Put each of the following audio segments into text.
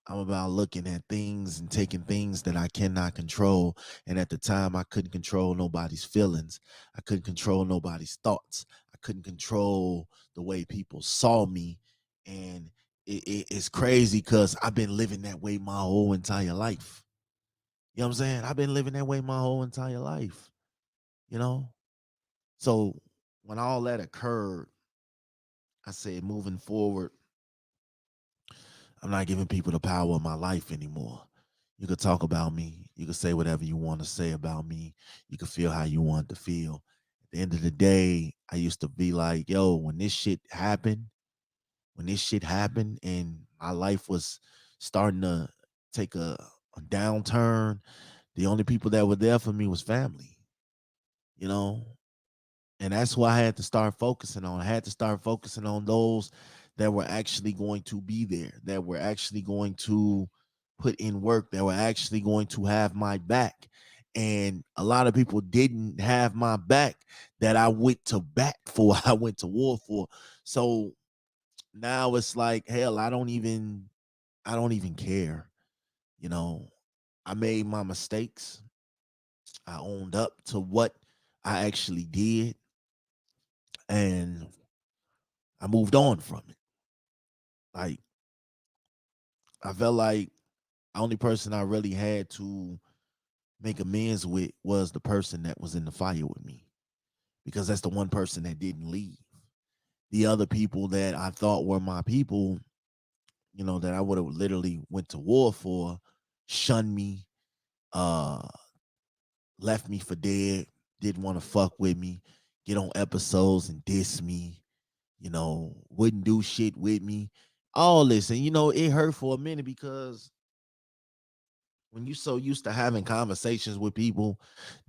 I'm about looking at things and taking things that I cannot control. And at the time, I couldn't control nobody's feelings. I couldn't control nobody's thoughts. I couldn't control the way people saw me. And it's crazy because I've been living that way my whole entire life. You know what I'm saying? I've been living that way my whole entire life, you know? So when all that occurred, I said, moving forward, I'm not giving people the power of my life anymore. You could talk about me. You could say whatever you want to say about me. You could feel how you want to feel. At the end of the day, I used to be like, yo, when this shit happened and my life was starting to take a downturn, the only people that were there for me was family, you know? And that's who I had to start focusing on. I had to start focusing on those that were actually going to be there, that were actually going to put in work, that were actually going to have my back. And a lot of people didn't have my back that I went to bat for, I went to war for. So now it's like, hell, I don't even care. You know, I made my mistakes. I owned up to what I actually did, and I moved on from it. Like, I felt like the only person I really had to make amends with was the person that was in the fire with me, because that's the one person that didn't leave. The other people that I thought were my people, that I would have literally went to war for, shunned me, uh, left me for dead, didn't want to fuck with me, get on episodes and diss me, wouldn't do shit with me. All this. And it hurt for a minute because when you're so used to having conversations with people,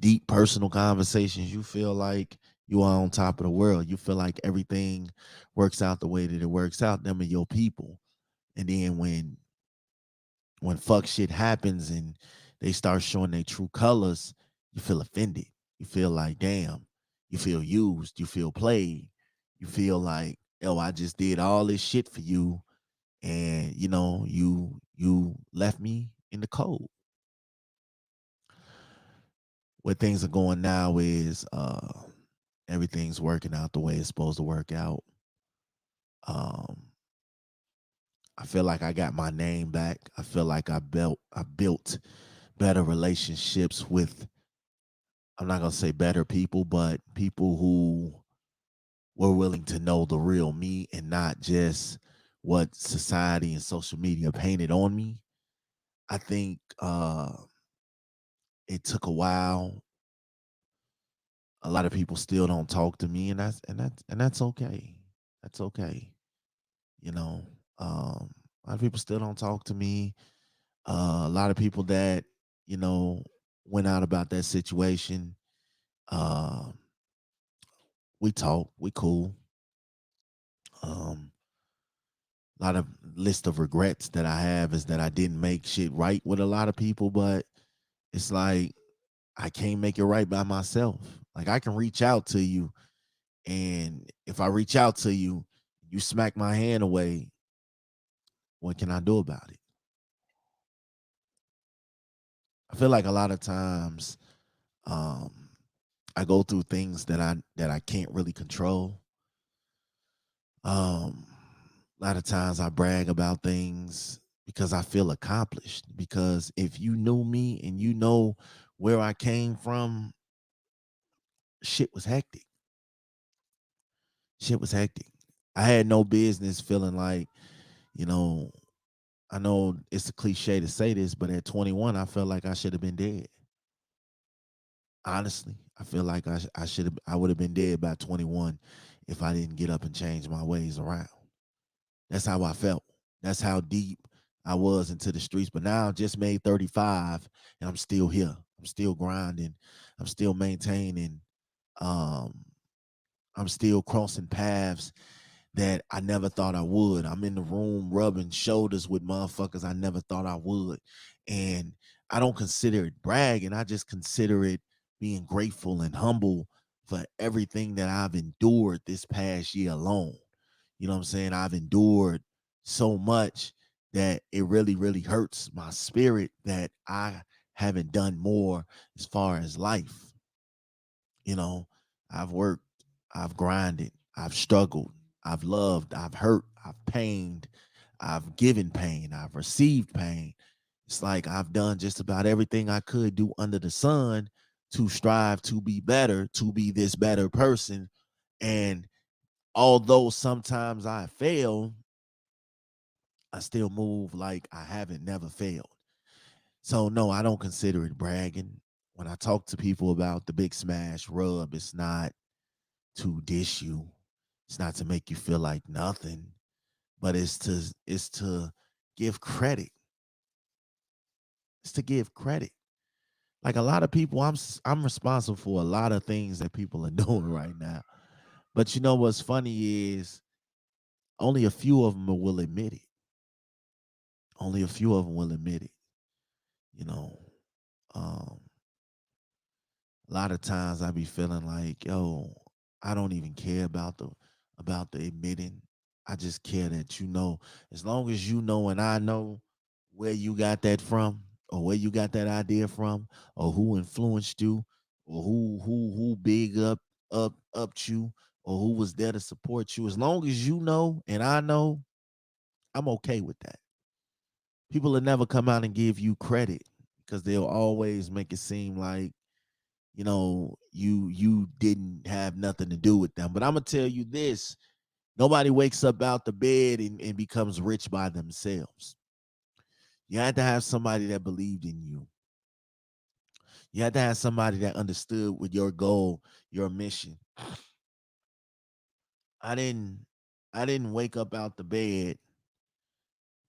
deep personal conversations, you feel like you are on top of the world. You feel like everything works out the way that it works out. Them are your people. And then when fuck shit happens and they start showing their true colors, you feel offended. You feel like, damn, you feel used, you feel played. You feel like, oh, I just did all this shit for you, and you left me in the cold. Where things are going now is everything's working out the way it's supposed to work out. Um I feel like I got my name back. I feel like I built better relationships with, I'm not gonna say better people, but people who were willing to know the real me and not just what society and social media painted on me. I think it took a while. A lot of people still don't talk to me, and that's okay. That's okay. You know, a lot of people still don't talk to me. A lot of people that you know went out about that situation. Uh, we talk, we cool. Um, a lot of list of regrets that I have is that I didn't make shit right with a lot of people, but it's like I can't make it right by myself. Like, I can reach out to you, and if I reach out to you, you smack my hand away. What can I do about it? I feel like a lot of times, um, I go through things that I can't really control. Um, a lot of times I brag about things because I feel accomplished. Because if you knew me and you know where I came from, shit was hectic. Shit was hectic. I had no business feeling like, you know, I know it's a cliche to say this, but at 21, I felt like I should have been dead. Honestly, I feel like I would have been dead by 21 if I didn't get up and change my ways around. That's how I felt. That's how deep I was into the streets. But now I just made 35 and I'm still here. I'm still grinding. I'm still maintaining. Um, I'm still crossing paths that I never thought I would. I'm in the room rubbing shoulders with motherfuckers I never thought I would. And I don't consider it bragging. I just consider it being grateful and humble for everything that I've endured this past year alone. You know what I'm saying? I've endured so much, that it really, really hurts my spirit that I haven't done more as far as life. You know, I've worked, I've grinded, I've struggled, I've loved, I've hurt, I've pained, I've given pain, I've received pain. It's like I've done just about everything I could do under the sun to strive to be better, to be this better person. And although sometimes I fail, I still move like I haven't never failed. So no, I don't consider it bragging. When I talk to people about the big smash rub, it's not to dish you. It's not to make you feel like nothing, but it's to give credit. It's to give credit. Like a lot of people, I'm responsible for a lot of things that people are doing right now. But you know what's funny is only a few of them will admit it. Only a few of them will admit it. You know, um, a lot of times I be feeling like, yo, I don't even care about the admitting. I just care that you know, as long as you know and I know where you got that from, or where you got that idea from, or who influenced you, or who big upped you, or who was there to support you. As long as you know and I know, I'm okay with that. People will never come out and give you credit because they'll always make it seem like you didn't have nothing to do with them. But I'm gonna tell you this: nobody wakes up out the bed and becomes rich by themselves. You had to have somebody that believed in you. You had to have somebody that understood with your goal, your mission. I didn't wake up out the bed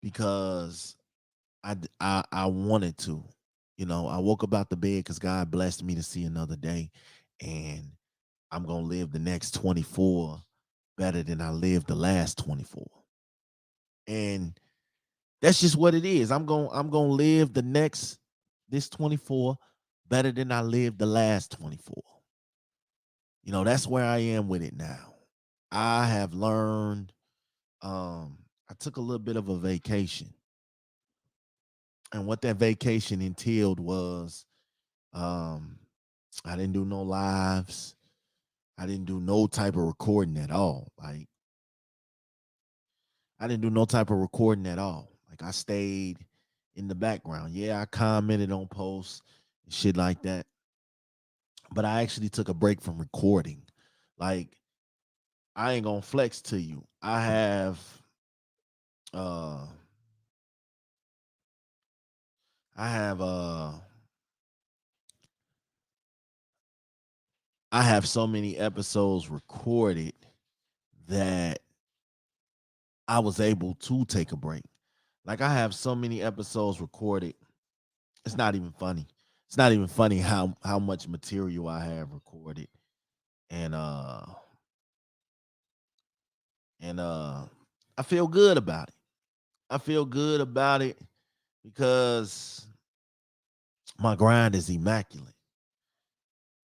because I wanted to. I woke up out the bed because God blessed me to see another day, and I'm gonna live the next 24 better than I lived the last 24. And that's just what it is. I'm gonna live this 24 better than I lived the last 24. That's where I am with it now. I have learned. I took a little bit of a vacation, and what that vacation entailed was, um, I didn't do no lives. I didn't do no type of recording at all. Like I didn't do no type of recording at all. Like I stayed in the background. Yeah, I commented on posts and shit like that. But I actually took a break from recording. Like I ain't gonna flex to you. Uh I have I have so many episodes recorded that I was able to take a break. Like I have so many episodes recorded. It's not even funny. It's not even funny how much material I have recorded. And and I feel good about it. I feel good about it because my grind is immaculate.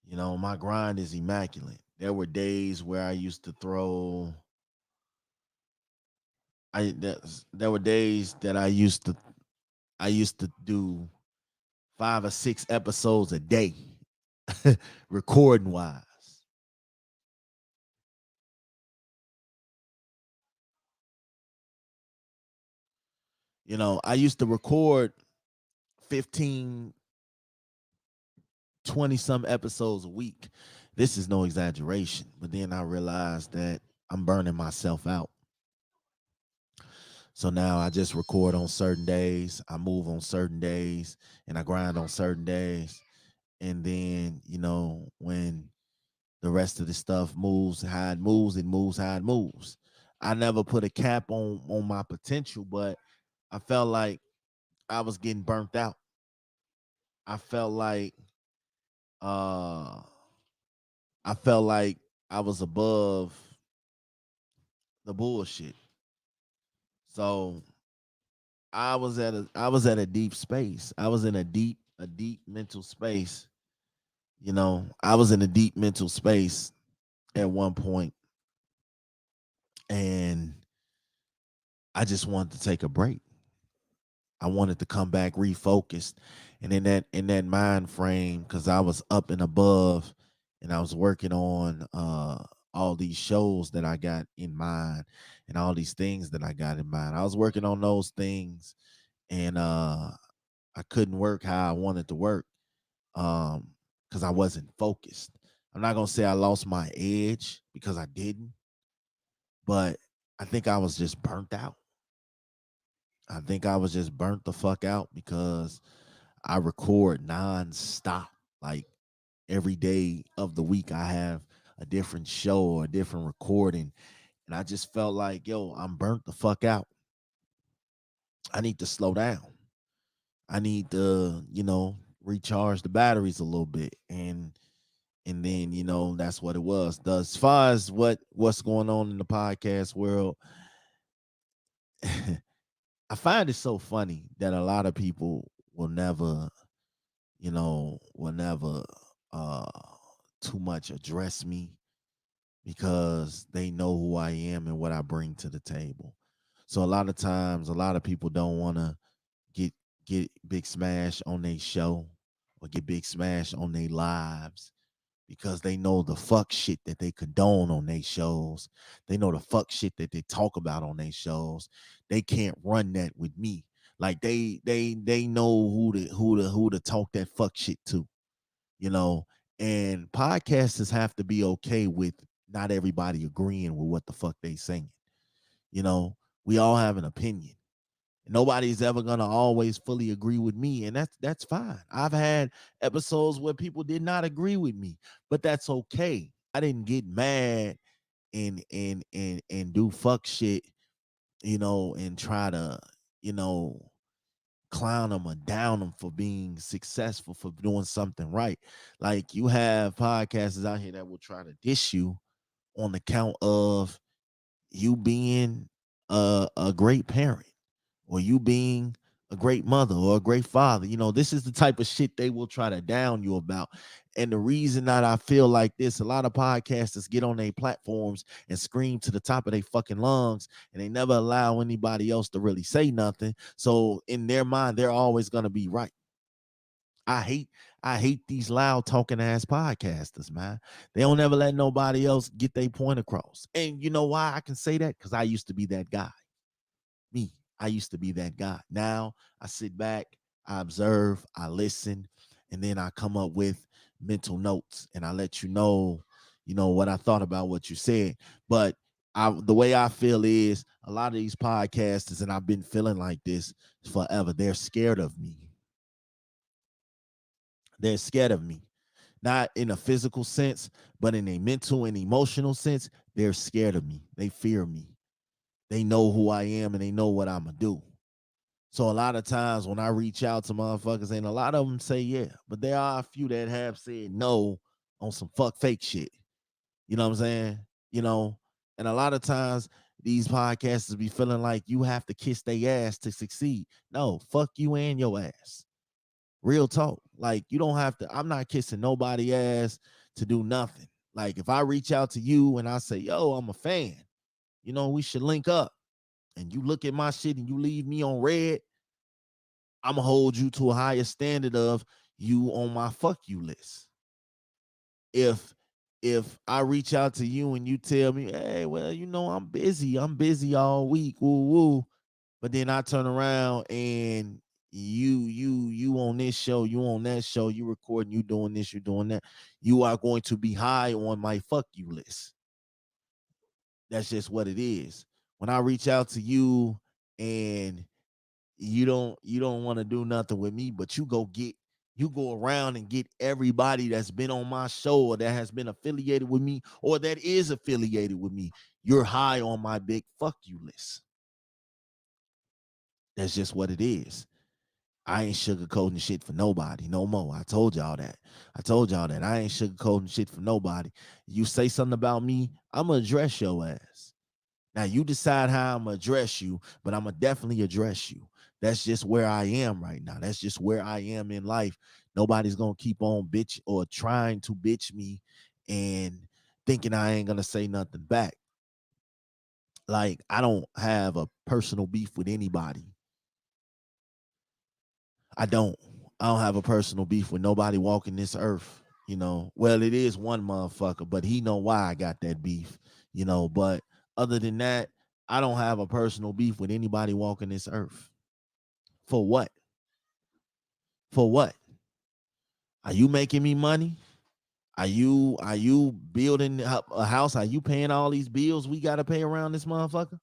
My grind is immaculate. There were days where I used to throw I there were days that I used to do 5 or 6 episodes a day, recording wise. I used to record 15, 20 some episodes a week. This is no exaggeration. But then I realized that I'm burning myself out. So now I just record on certain days, I move on certain days, and I grind on certain days. And then, when the rest of the stuff moves how it moves, it moves how it moves. I never put a cap on my potential, but I felt like I was getting burnt out. I felt like uh I felt like I was above the bullshit. So I was at a deep space. I was in a deep mental space. I was in a deep mental space at one point, and I just wanted to take a break. I wanted to come back refocused. And in that mind frame, because I was up and above and I was working on all these shows that I got in mind and all these things that I got in mind. I was working on those things and I couldn't work how I wanted to work because I wasn't focused. I'm not gonna say I lost my edge because I didn't, but I think I was just burnt out. I think I was just burnt the fuck out because I record nonstop. Like every day of the week, I have a different show or a different recording. And I just felt like, yo, I'm burnt the fuck out. I need to slow down. I need to, recharge the batteries a little bit. And then, that's what it was. As far as what's going on in the podcast world, I find it so funny that a lot of people will never uh too much address me because they know who I am and what I bring to the table. So a lot of times a lot of people don't want to get get Big Smash on their show or get Big Smash on their lives because they know the fuck shit that they condone on their shows. They know the fuck shit that they talk about on their shows. They can't run that with me. Like they know who to talk that fuck shit to, you know. And podcasters have to be okay with not everybody agreeing with what the fuck they saying. You know, we all have an opinion. Nobody's ever gonna always fully agree with me, and that's fine. I've had episodes where people did not agree with me, but that's okay. I didn't get mad and do fuck shit, and try to, you know, clown them or down them for being successful, for doing something right. Like you have podcasters out here that will try to dish you on account of you being a great parent or you being a great mother or a great father. This is the type of shit they will try to down you about. And the reason that I feel like this, a lot of podcasters get on their platforms and scream to the top of their fucking lungs, and they never allow anybody else to really say nothing. So in their mind, they're always gonna be right. I hate I hate these loud talking ass podcasters, man. They don't ever let nobody else get their point across. And you know why I can say that? Because I used to be that guy. Me. I used to be that guy. Now I sit back, I observe, I listen, and then I come up with mental notes and I let what I thought about what you said. But the way I feel is a lot of these podcasters, and I've been feeling like this forever, they're scared of me. They're scared of me. Not in a physical sense, but in a mental and emotional sense, they're scared of me. They fear me. They know who I am and they know what I'm gonna do. So a lot of times when I reach out to motherfuckers, and a lot of them say yeah, but there are a few that have said no on some fuck fake shit. You know what I'm saying? You know, and a lot of times these podcasters be feeling like you have to kiss their ass to succeed. No, fuck you and your ass. Real talk. Like you don't have to. I'm not kissing nobody ass to do nothing. Like if I reach out to you and I say, yo, I'm a fan, we should link up. And you look at my shit and you leave me on red, I'm gonna hold you to a higher standard of you on my fuck you list. If if I reach out to you and you tell me, hey, well, I'm busy all week, woo woo, but then I turn around and you on this show, you on that show, you recording, you doing this, you doing that, you are going to be high on my fuck you list. That's just what it is. When I reach out to you and you don't want to do nothing with me, but you go around and get everybody that's been on my show or that has been affiliated with me or that is affiliated with me. You're high on my big fuck you list. That's just what it is. I ain't sugarcoating shit for nobody no more. I told y'all that. I ain't sugarcoating shit for nobody. You say something about me, I'm gonna address your ass. Now you decide how I'm gonna address you, but I'm gonna definitely address you. That's just where I am right now. That's just where I am in life. Nobody's gonna keep on bitch or trying to bitch me and thinking I ain't gonna say nothing back. Like I don't have a personal beef with anybody. I don't. I don't have a personal beef with nobody walking this earth. Well, it is one motherfucker, but he know why I got that beef. But other than that, I don't have a personal beef with anybody walking this earth. For what? For what? Are you making me money? Are you building a house? Are you paying all these bills we gotta pay around this motherfucker?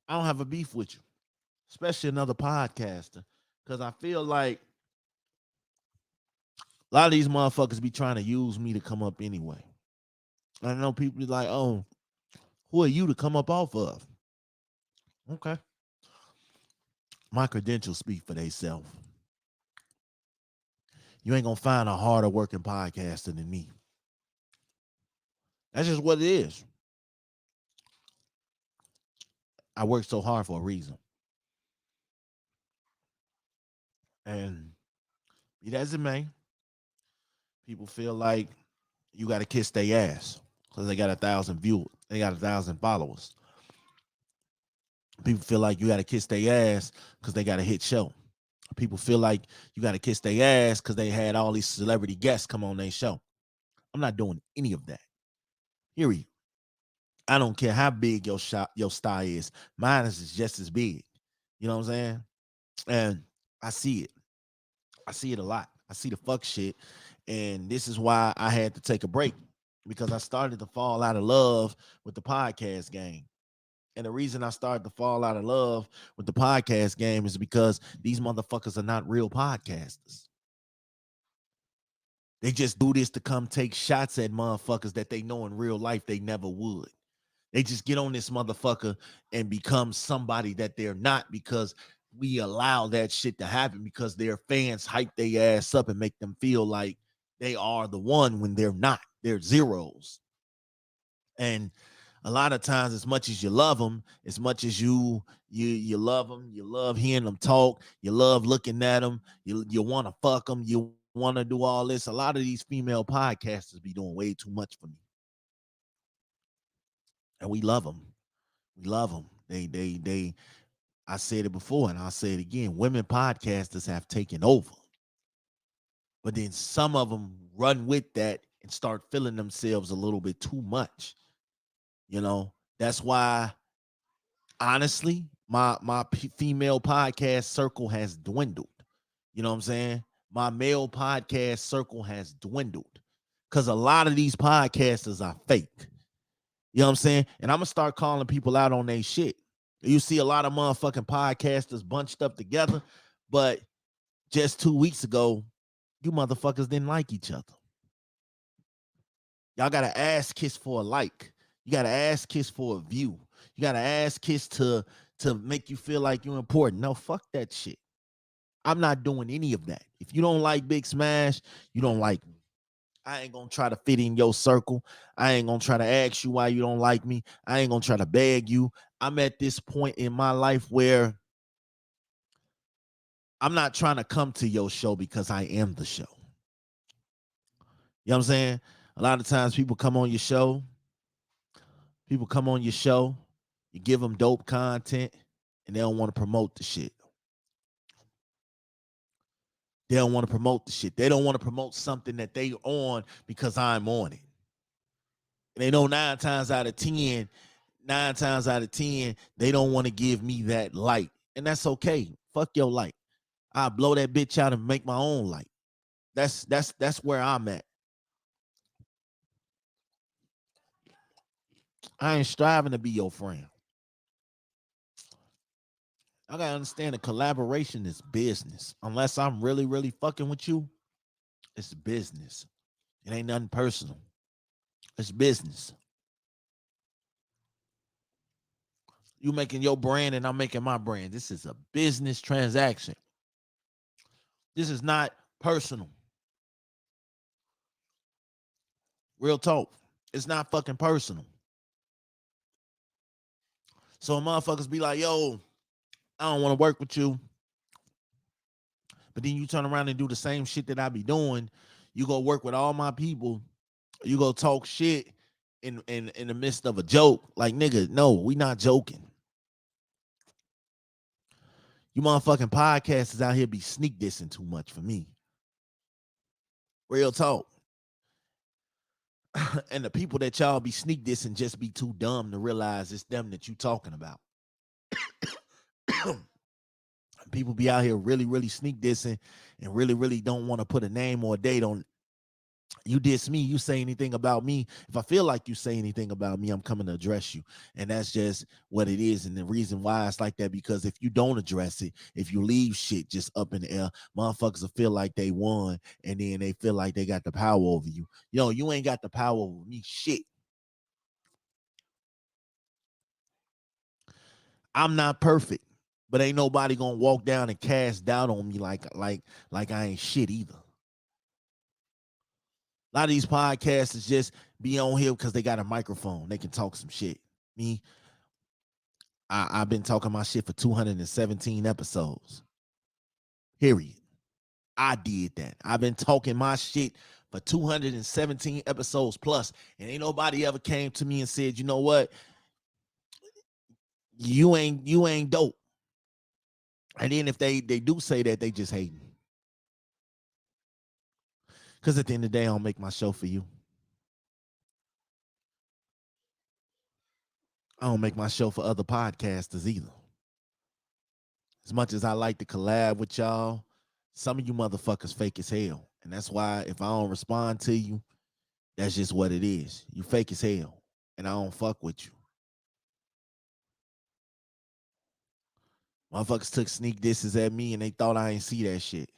I don't have a beef with you, especially another podcaster, because I feel like a lot of these motherfuckers be trying to use me to come up anyway. I know people be like, "Oh, who are you to come up off of?" Okay, my credentials speak for themselves. You ain't gonna find a harder working podcaster than me. That's just what it is. I work so hard for a reason, and be that as it may, people feel like you got to kiss their ass because they got 1,000 viewers, they got 1,000 followers. People feel like you got to kiss their ass because they got a hit show. People feel like you got to kiss their ass because they had all these celebrity guests come on their show. I'm not doing any of that. Period. I don't care how big your star is. Mine is just as big. You know what I'm saying? And I see it. I see it a lot. I see the fuck shit. And this is why I had to take a break because I started to fall out of love with the podcast game. And the reason I started to fall out of love with the podcast game is because these motherfuckers are not real podcasters. They just do this to come take shots at motherfuckers that they know in real life they never would. They just get on this motherfucker and become somebody that they're not because we allow that shit to happen because their fans hype their ass up and make them feel like they are the one when they're not. They're zeros. And a lot of times, as much as you love them, as much as you love them, you love hearing them talk, you love looking at them, you want to fuck them, you want to do all this. A lot of these female podcasters be doing way too much for me, and we love them. We love them. They. I said it before, and I'll say it again. Women podcasters have taken over, but then some of them run with that and start feeling themselves a little bit too much. That's why honestly, my female podcast circle has dwindled. You know what I'm saying? My male podcast circle has dwindled because a lot of these podcasters are fake. You know what I'm saying? And I'm gonna start calling people out on their shit. You see a lot of motherfucking podcasters bunched up together, but just 2 weeks ago, you motherfuckers didn't like each other. Y'all got to ass kiss for a like. You got to ass kiss for a view. You got to ass kiss to make you feel like you're important. No, fuck that shit. I'm not doing any of that. If you don't like Big Smash, you don't like me. I ain't gonna try to fit in your circle. I ain't gonna try to ask you why you don't like me. I ain't gonna try to beg you. I'm at this point in my life where I'm not trying to come to your show because I am the show. You know what I'm saying? A lot of times people come on your show, you give them dope content, and they don't want to promote the shit. They don't want to promote the shit. They don't want to promote something that they on because I'm on it. And they know nine times out of 10, they don't want to give me that light. And that's okay. Fuck your light. I blow that bitch out and make my own light. That's where I'm at. I ain't striving to be your friend. I gotta understand that collaboration is business. Unless I'm really, really fucking with you, it's business. It ain't nothing personal. It's business. You making your brand and I'm making my brand. This is a business transaction. This is not personal. Real talk. It's not fucking personal. So motherfuckers be like, yo, I don't want to work with you. But then you turn around and do the same shit that I be doing. You go work with all my people. You go talk shit in the midst of a joke. Like, nigga, no, we not joking. You motherfucking podcasters out here be sneak dissing too much for me. Real talk. And the people that y'all be sneak dissing just be too dumb to realize it's them that you talking about. People be out here really, really sneak dissing and really, really don't want to put a name or a date on. You diss me, you say anything about me. If I feel like you say anything about me, I'm coming to address you. And that's just what it is. And the reason why it's like that, because if you don't address it, if you leave shit just up in the air, motherfuckers will feel like they won, and then they feel like they got the power over you. Yo, you ain't got the power over me. Shit. I'm not perfect, but ain't nobody gonna walk down and cast doubt on me like I ain't shit either. A lot of these podcasters just be on here because they got a microphone. They can talk some shit. Me, I've been talking my shit for 217 episodes. Period. I did that. I've been talking my shit for 217 episodes plus, and ain't nobody ever came to me and said, you know what, you ain't dope. And then if they do say that, they just hating. Because at the end of the day, I don't make my show for you. I don't make my show for other podcasters either. As much as I like to collab with y'all, some of you motherfuckers fake as hell. And that's why if I don't respond to you, that's just what it is. You fake as hell. And I don't fuck with you. Motherfuckers took sneak disses at me and they thought I ain't see that shit.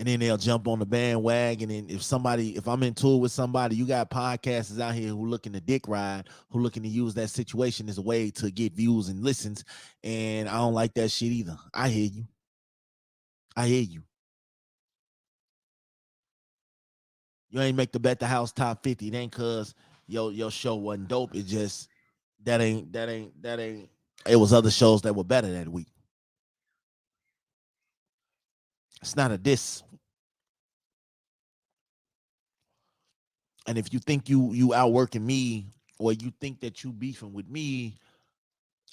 And then they'll jump on the bandwagon. And if I'm in tour with somebody, you got podcasters out here who looking to dick ride, who looking to use that situation as a way to get views and listens. And I don't like that shit either. I hear you. I hear you. You ain't make the Bet the House top 50. It ain't cause your show wasn't dope. It just that ain't. It was other shows that were better that week. It's not a diss. And if you think you outworking me, or you think that you beefing with me,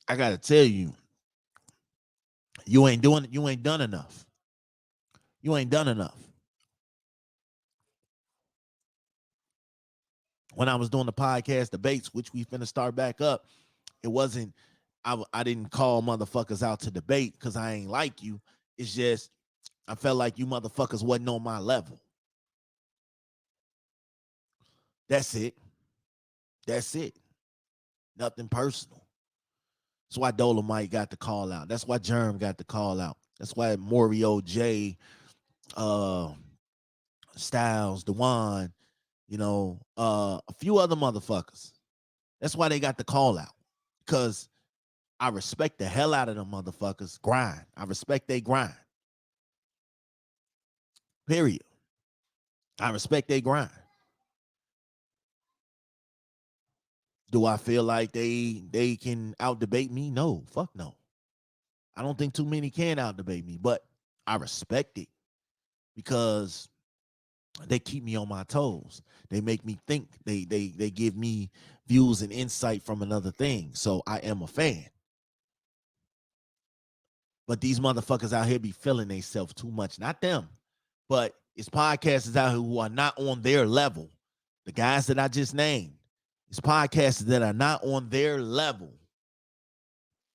I gotta tell you, you ain't doing it. You ain't done enough. You ain't done enough. When I was doing the podcast debates, which we finna start back up, it wasn't. I didn't call motherfuckers out to debate because I ain't like you. It's just I felt like you motherfuckers wasn't on my level. That's it. That's it. Nothing personal. That's why Dolomite got the call out. That's why Germ got the call out. That's why Morio J, uh, Styles, Dewan, a few other motherfuckers. That's why they got the call out. Because I respect the hell out of them motherfuckers. Grind. I respect they grind. Period. I respect they grind. Do I feel like they can out debate me? No, fuck no. I don't think too many can out debate me, but I respect it because they keep me on my toes. They make me think. They give me views and insight from another thing. So I am a fan. But these motherfuckers out here be feeling themselves too much. Not them, but it's podcasters out here who are not on their level. The guys that I just named, it's podcasters that are not on their level,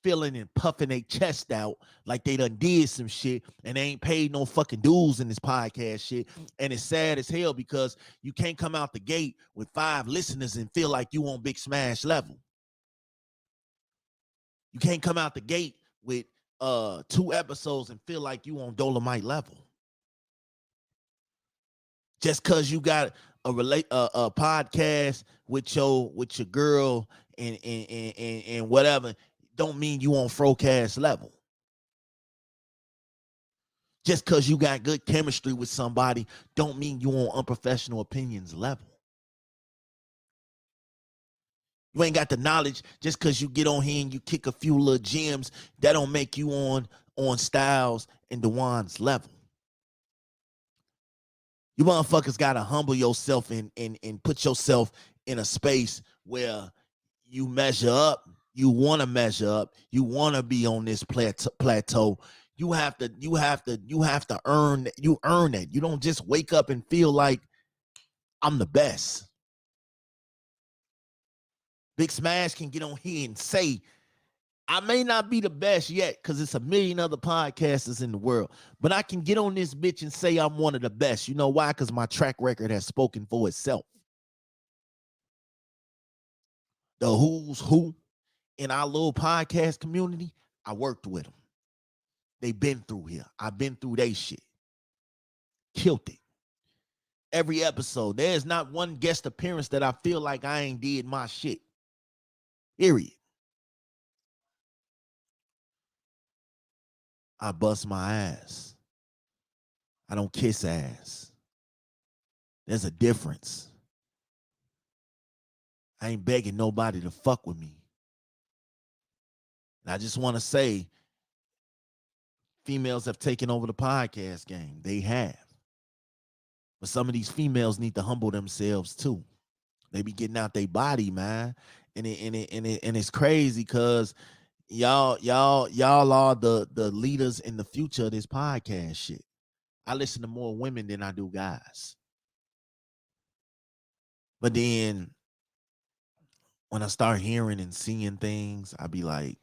feeling and puffing their chest out like they done did some shit and they ain't paid no fucking dues in this podcast shit. And it's sad as hell because you can't come out the gate with 5 listeners and feel like you on Big Smash level. You can't come out the gate with 2 episodes and feel like you on Dolomite level. Just cause you got a podcast with your girl and whatever, don't mean you on Frocast level. Just cause you got good chemistry with somebody, don't mean you on Unprofessional Opinions level. You ain't got the knowledge just cause you get on here and you kick a few little gems. That don't make you on Styles and Dewan's level. You motherfuckers gotta humble yourself and put yourself in a space where you measure up You want to measure up. You want to be on this plateau. You have to earn. You earn it. You don't just wake up and feel like I'm the best. Big Smash can get on here and say, I may not be the best yet because it's a million other podcasters in the world, but I can get on this bitch and say I'm one of the best. You know why? Because my track record has spoken for itself. The who's who in our little podcast community, I worked with them. They been through here. I've been through they shit. Killed it. Every episode. There's not one guest appearance that I feel like I ain't did my shit. Period. I bust my ass. I don't kiss ass. There's a difference. I ain't begging nobody to fuck with me. And I just want to say, females have taken over the podcast game. They have. But some of these females need to humble themselves too. They be getting out their body, man. And it's crazy because y'all are the leaders in the future of this podcast shit. I listen to more women than I do guys. But then when I start hearing and seeing things, I be like,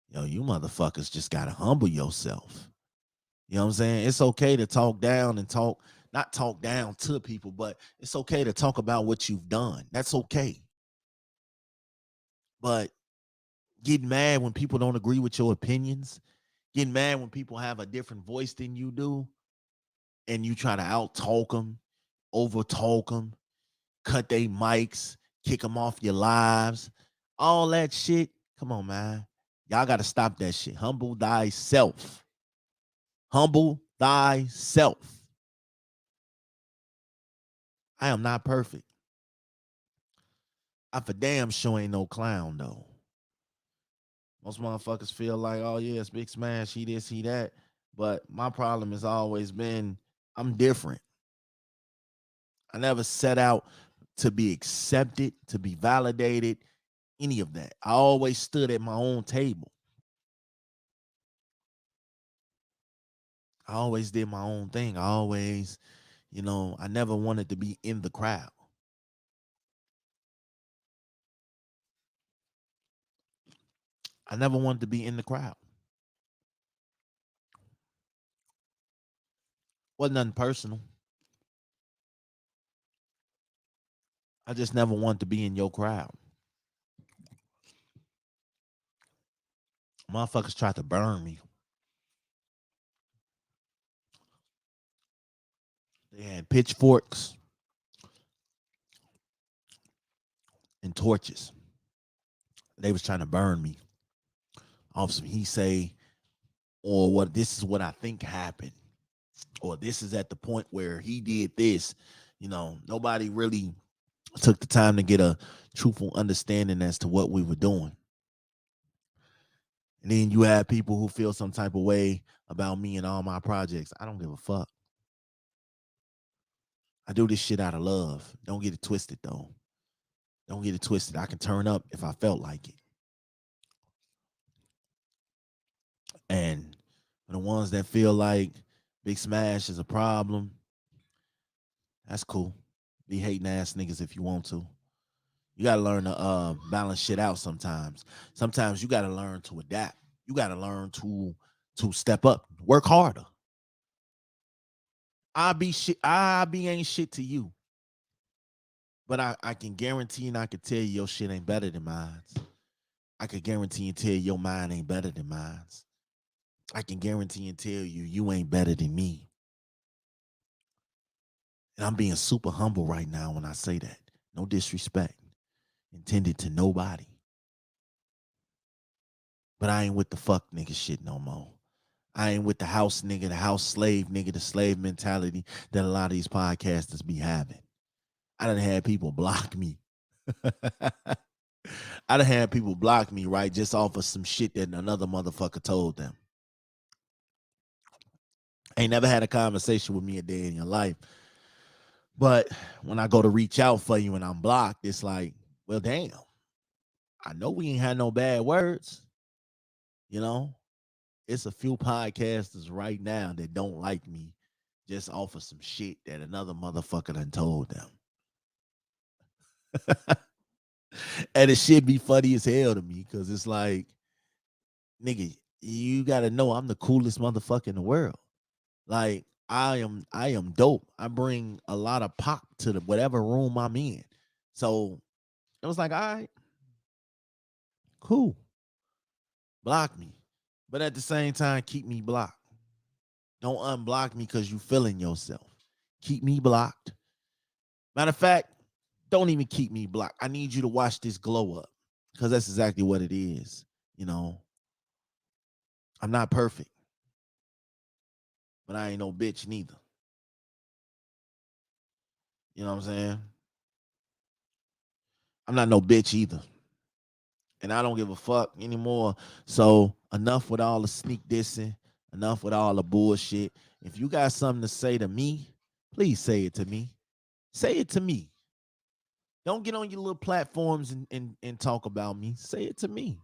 yo, you motherfuckers just gotta humble yourself. You know what I'm saying? It's okay to talk down and not talk down to people, but it's okay to talk about what you've done. That's okay. But getting mad when people don't agree with your opinions, getting mad when people have a different voice than you do, and you try to out talk them, over talk them, cut their mics, kick them off your lives, all that shit. Come on, man. Y'all got to stop that shit. Humble thyself. Humble thyself. I am not perfect. I for damn sure ain't no clown though. Most motherfuckers feel like, oh yeah, it's Big Smash, he this, he that. But my problem has always been I'm different. I never set out to be accepted, to be validated, any of that. I always stood at my own table. I always did my own thing. I always, I never wanted to be in the crowd. I never wanted to be in the crowd. Wasn't nothing personal. I just never wanted to be in your crowd. Motherfuckers tried to burn me. They had pitchforks and torches. They was trying to burn me off some he say, or what this is what I think happened, or this is at the point where he did this. Nobody really took the time to get a truthful understanding as to what we were doing. And then you have people who feel some type of way about me and all my projects. I don't give a fuck. I do this shit out of love. Don't get it twisted though. Don't get it twisted. I can turn up if I felt like it. And for the ones that feel like Big Smash is a problem, that's cool. Be hating ass niggas if you want to. You gotta learn to balance shit out sometimes. Sometimes you gotta learn to adapt. You gotta learn to step up, work harder. I be ain't shit to you. But I can guarantee and I can tell you your shit ain't better than mine. I can guarantee and tell you your mind ain't better than mine. I can guarantee and tell you you ain't better than me. And I'm being super humble right now when I say that. No disrespect intended to nobody. But I ain't with the fuck nigga shit no more. I ain't with the house nigga, the house slave nigga, the slave mentality that a lot of these podcasters be having. I done had people block me. I done had people block me, right, just off of some shit that another motherfucker told them. Ain't never had a conversation with me a day in your life. But when I go to reach out for you and I'm blocked, it's like, well, damn. I know we ain't had no bad words. You know, it's a few podcasters right now that don't like me just off of some shit that another motherfucker done told them. And it should be funny as hell to me because it's like, nigga, you gotta know I'm the coolest motherfucker in the world. Like I am dope. I bring a lot of pop to the whatever room I'm in. So it was like, all right, cool, block me. But at the same time, keep me blocked. Don't unblock me because you feeling yourself. Keep me blocked. Matter of fact, don't even keep me blocked. I need you to watch this glow up because that's exactly what it is. You know, I'm not perfect, but I ain't no bitch neither. You know what I'm saying? I'm not no bitch either. And I don't give a fuck anymore. So enough with all the sneak dissing, enough with all the bullshit. If you got something to say to me, please say it to me. Say it to me. Don't get on your little platforms and talk about me. Say it to me.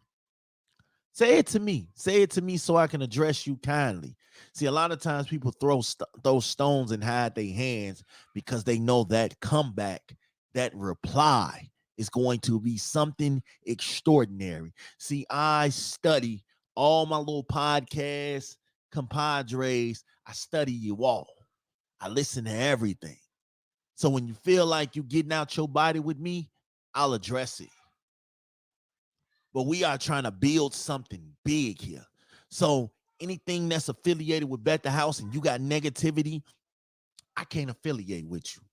Say it to me. Say it to me so I can address you kindly. See, a lot of times people throw stones and hide their hands because they know that comeback, that reply is going to be something extraordinary. See, I study all my little podcasts, compadres. I study you all. I listen to everything. So when you feel like you getting out your body with me, I'll address it. But we are trying to build something big here. So anything that's affiliated with Bet the House and you got negativity, I can't affiliate with you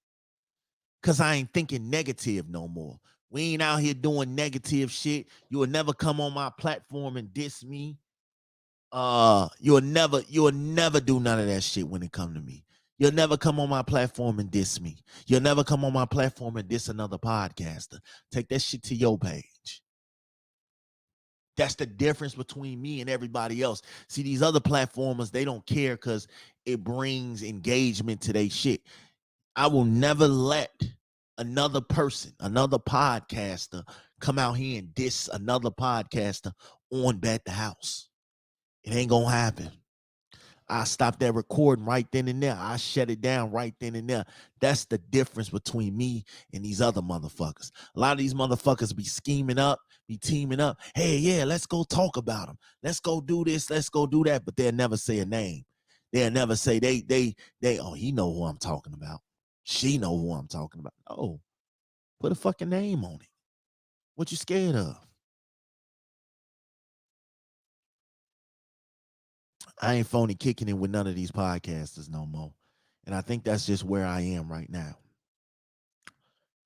because I ain't thinking negative no more. We ain't out here doing negative shit. You will never come on my platform and diss me. You'll never do none of that shit when it come to me. You'll never come on my platform and diss me. You'll never come on my platform and diss another podcaster. Take that shit to your page. That's the difference between me and everybody else. See, these other platformers, they don't care because it brings engagement to their shit. I will never let another person, another podcaster, come out here and diss another podcaster on Bet the House. It ain't gonna happen. I stopped that recording right then and there. I shut it down right then and there. That's the difference between me and these other motherfuckers. A lot of these motherfuckers be scheming up, be teaming up. Hey, yeah, let's go talk about them. Let's go do this. Let's go do that. But they'll never say a name. They'll never say oh, he know who I'm talking about. She know who I'm talking about. Oh, put a fucking name on it. What you scared of? I ain't phony kicking it with none of these podcasters no more. And I think that's just where I am right now.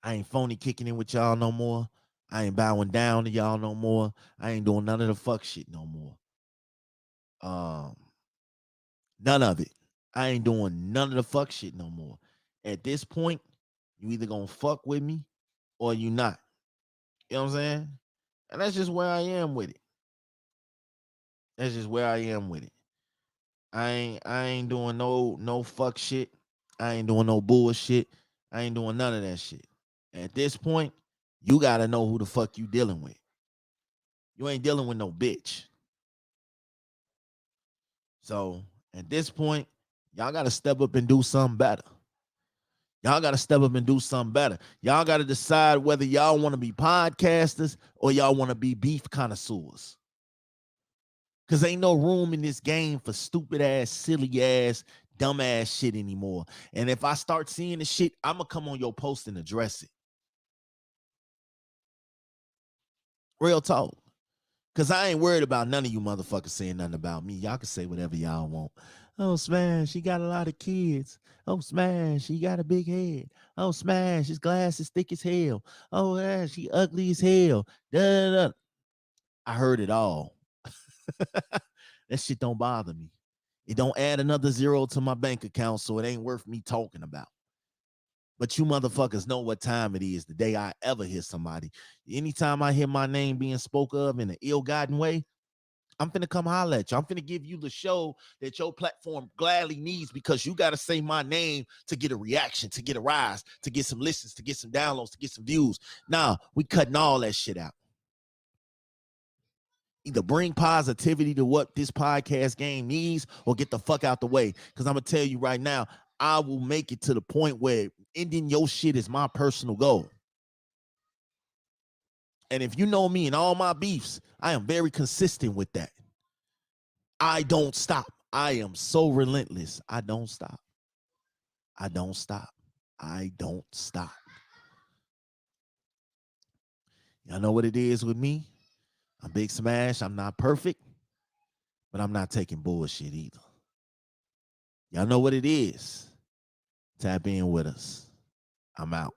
I ain't phony kicking in with y'all no more. I ain't bowing down to y'all no more. I ain't doing none of the fuck shit no more. Um, None of it. I ain't doing none of the fuck shit no more. At this point, you either gonna fuck with me or you not. You know what I'm saying? And that's just where I am with it. That's just where I am with it. I ain't doing no fuck shit. I ain't doing no bullshit. I ain't doing none of that shit. At this point, you gotta know who the fuck you dealing with. You ain't dealing with no bitch. So at this point, y'all gotta step up and do something better. Y'all gotta step up and do something better. Y'all gotta decide whether y'all want to be podcasters or y'all want to be beef connoisseurs. Cause ain't no room in this game for stupid ass, silly ass, dumb ass shit anymore. And if I start seeing the shit, I'm gonna come on your post and address it. Real talk. Cause I ain't worried about none of you motherfuckers saying nothing about me. Y'all can say whatever y'all want. Oh, Smash, she got a lot of kids. Oh, Smash, she got a big head. Oh, Smash, his glass is thick as hell. Oh, yeah, she ugly as hell. Da, da, da. I heard it all. That shit don't bother me. It don't add another zero to my bank account, so it ain't worth me talking about. But you motherfuckers know what time it is the day I ever hear somebody. Anytime I hear my name being spoke of in an ill-gotten way, I'm finna come holler at you. I'm finna give you the show that your platform gladly needs because you gotta say my name to get a reaction, to get a rise, to get some listens, to get some downloads, to get some views. Nah, we cutting all that shit out. Either bring positivity to what this podcast game needs or get the fuck out the way. Because I'm going to tell you right now, I will make it to the point where ending your shit is my personal goal. And if you know me and all my beefs, I am very consistent with that. I don't stop. I am so relentless. I don't stop. I don't stop. I don't stop. Y'all know what it is with me? I'm Big Smash. I'm not perfect, but I'm not taking bullshit either. Y'all know what it is. Tap in with us. I'm out.